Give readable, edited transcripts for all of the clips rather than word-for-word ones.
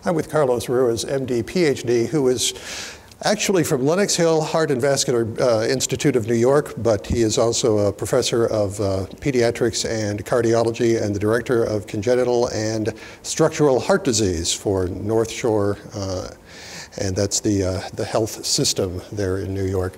I'm with Carlos Ruiz, MD, PhD, who is actually from Lenox Hill Heart and Vascular Institute of New York, but he is also a professor of pediatrics and cardiology and the director of congenital and structural heart disease for North Shore, and that's the health system there in New York.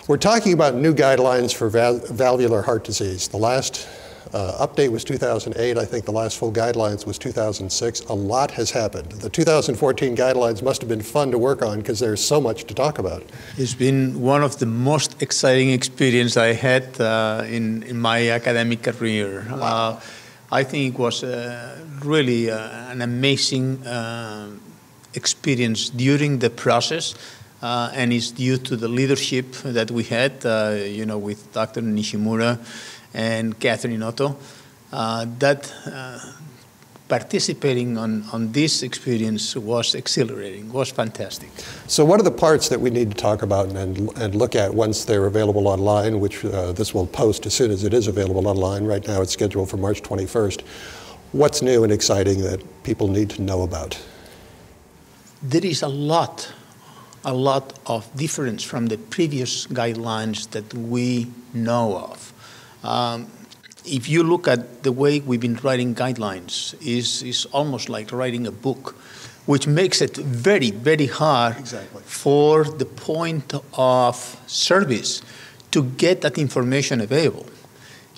We're talking about new guidelines for valvular heart disease. The last update was 2008. I think the last full guidelines was 2006. A lot has happened. The 2014 guidelines must have been fun to work on because there's so much to talk about. It's been one of the most exciting experiences I had in my academic career. Wow. I think it was really an amazing experience during the process, and it's due to the leadership that we had, with Dr. Nishimura and Catherine Otto, that participating on this experience was exhilarating, was fantastic. So what are the parts that we need to talk about and look at once they're available online, which this will post as soon as it is available online. Right now it's scheduled for March 21st. What's new and exciting that people need to know about? There is a lot of difference from the previous guidelines that we know of. If you look at the way we've been writing guidelines, is almost like writing a book, which makes it very, very hard for the point of service to get that information available.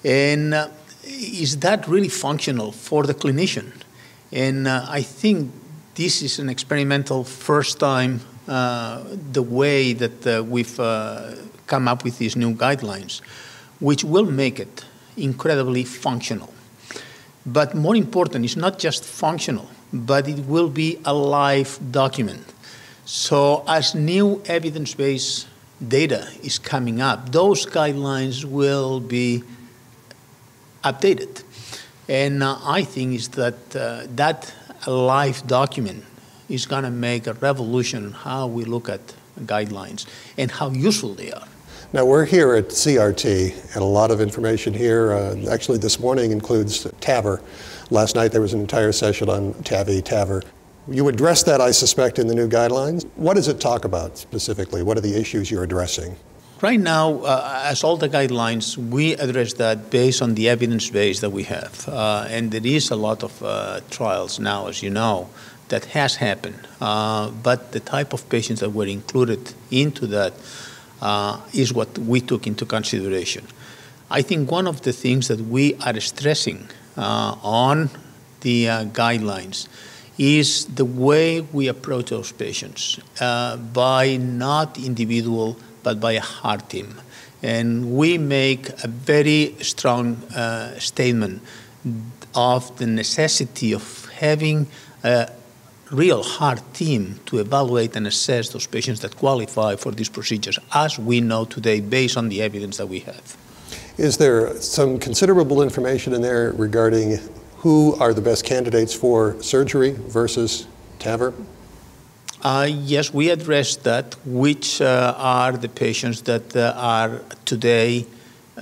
And is that really functional for the clinician? And I think this is an experimental first time the way that we've come up with these new guidelines, which will make it incredibly functional. But more important, it's not just functional, but it will be a live document. So as new evidence-based data is coming up, those guidelines will be updated. And I think is that that live document is going to make a revolution in how we look at guidelines and how useful they are. Now we're here at CRT, and a lot of information here. Actually, this morning includes TAVR. Last night there was an entire session on TAVR. You address that, I suspect, in the new guidelines. What does it talk about specifically? What are the issues you're addressing? Right now, as all the guidelines, we address that based on the evidence base that we have. And there is a lot of trials now, as you know, that has happened. But the type of patients that were included into that is what we took into consideration. I think one of the things that we are stressing on the guidelines is the way we approach those patients by not individual, but by a heart team. And we make a very strong statement of the necessity of having a real heart team to evaluate and assess those patients that qualify for these procedures, as we know today based on the evidence that we have. Is there some considerable information in there regarding who are the best candidates for surgery versus TAVR? Yes, we addressed that, which are the patients that are today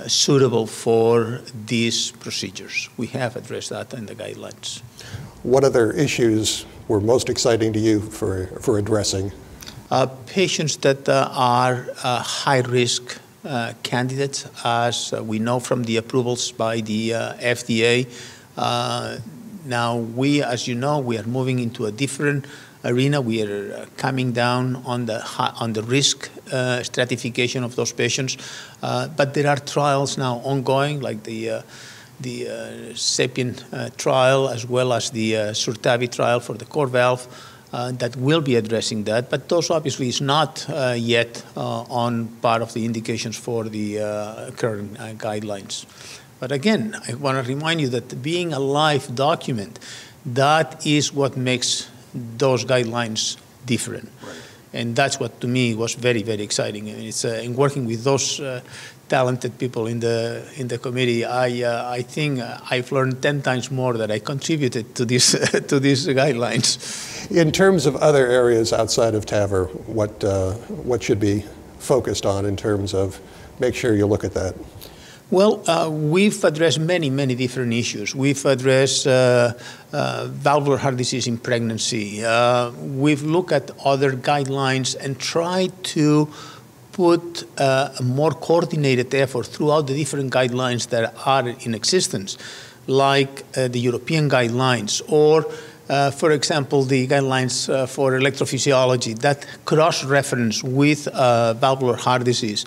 suitable for these procedures. We have addressed that in the guidelines. What other issues were most exciting to you for addressing? Patients that are high-risk candidates, as we know from the approvals by the FDA. Now, as you know, we are moving into a different arena. We are coming down on the risk stratification of those patients. But there are trials now ongoing, like the SAPIEN trial, as well as the Surtavi trial for the core valve, that will be addressing that. But those obviously is not yet on part of the indications for the current guidelines. But again, I want to remind you that being a live document, that is what makes those guidelines different. Right. And that's what, to me, was very, very exciting. And it's in working with those talented people in the committee, I think I've learned 10 times more that I contributed to this to these guidelines. In terms of other areas outside of TAVR, what should be focused on in terms of make sure you look at that? Well, we've addressed many different issues. We've addressed valvular heart disease in pregnancy. We've looked at other guidelines and tried to put a more coordinated effort throughout the different guidelines that are in existence, like the European guidelines, or for example, the guidelines for electrophysiology that cross-reference with valvular heart disease.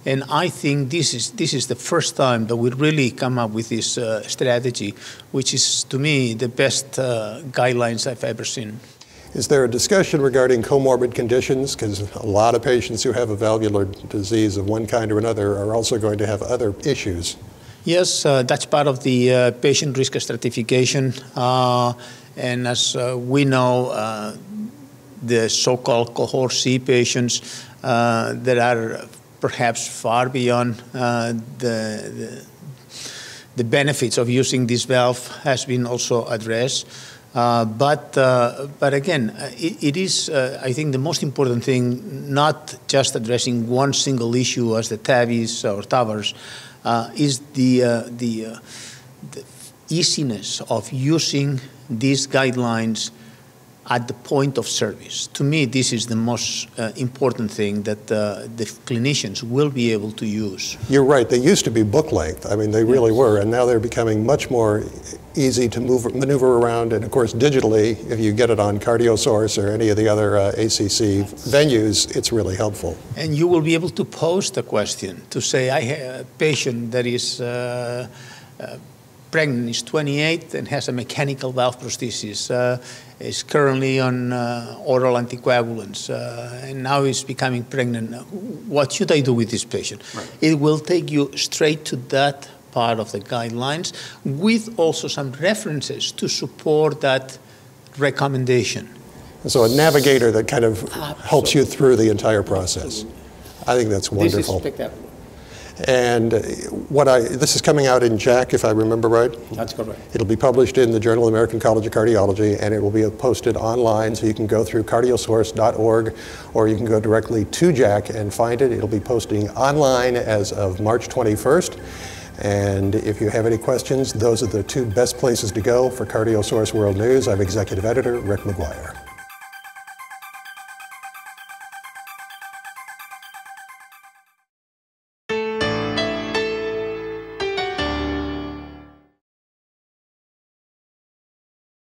And I think this is the first time that we really come up with this strategy, which is, to me, the best guidelines I've ever seen. Is there a discussion regarding comorbid conditions? Because a lot of patients who have a valvular disease of one kind or another are also going to have other issues. Yes, that's part of the patient risk stratification. And as we know, the so-called cohort C patients that are perhaps far beyond the benefits of using this valve has been also addressed. But again, it is, I think, the most important thing, not just addressing one single issue as the TAVIs or TAVRs, is the easiness of using these guidelines at the point of service. To me, this is the most important thing that the clinicians will be able to use. You're right. They used to be book length. I mean, they really were, and now they're becoming much more easy to maneuver around. And of course, digitally, if you get it on CardioSource or any of the other ACC venues, it's really helpful. And you will be able to post a question to say, I have a patient that is pregnant, is 28 and has a mechanical valve prosthesis, is currently on oral anticoagulants, and now is becoming pregnant. What should I do with this patient? Right. It will take you straight to that part of the guidelines with also some references to support that recommendation. So a navigator that kind of helps you through the entire process. I think that's wonderful. This is spectacular. And this is coming out in JACC, if I remember right? That's correct. It'll be published in the Journal of the American College of Cardiology, and it will be posted online, so you can go through cardiosource.org, or you can go directly to JACC and find it. It'll be posting online as of March 21st. And if you have any questions, those are the two best places to go for CardioSource World News. I'm Executive Editor Rick McGuire.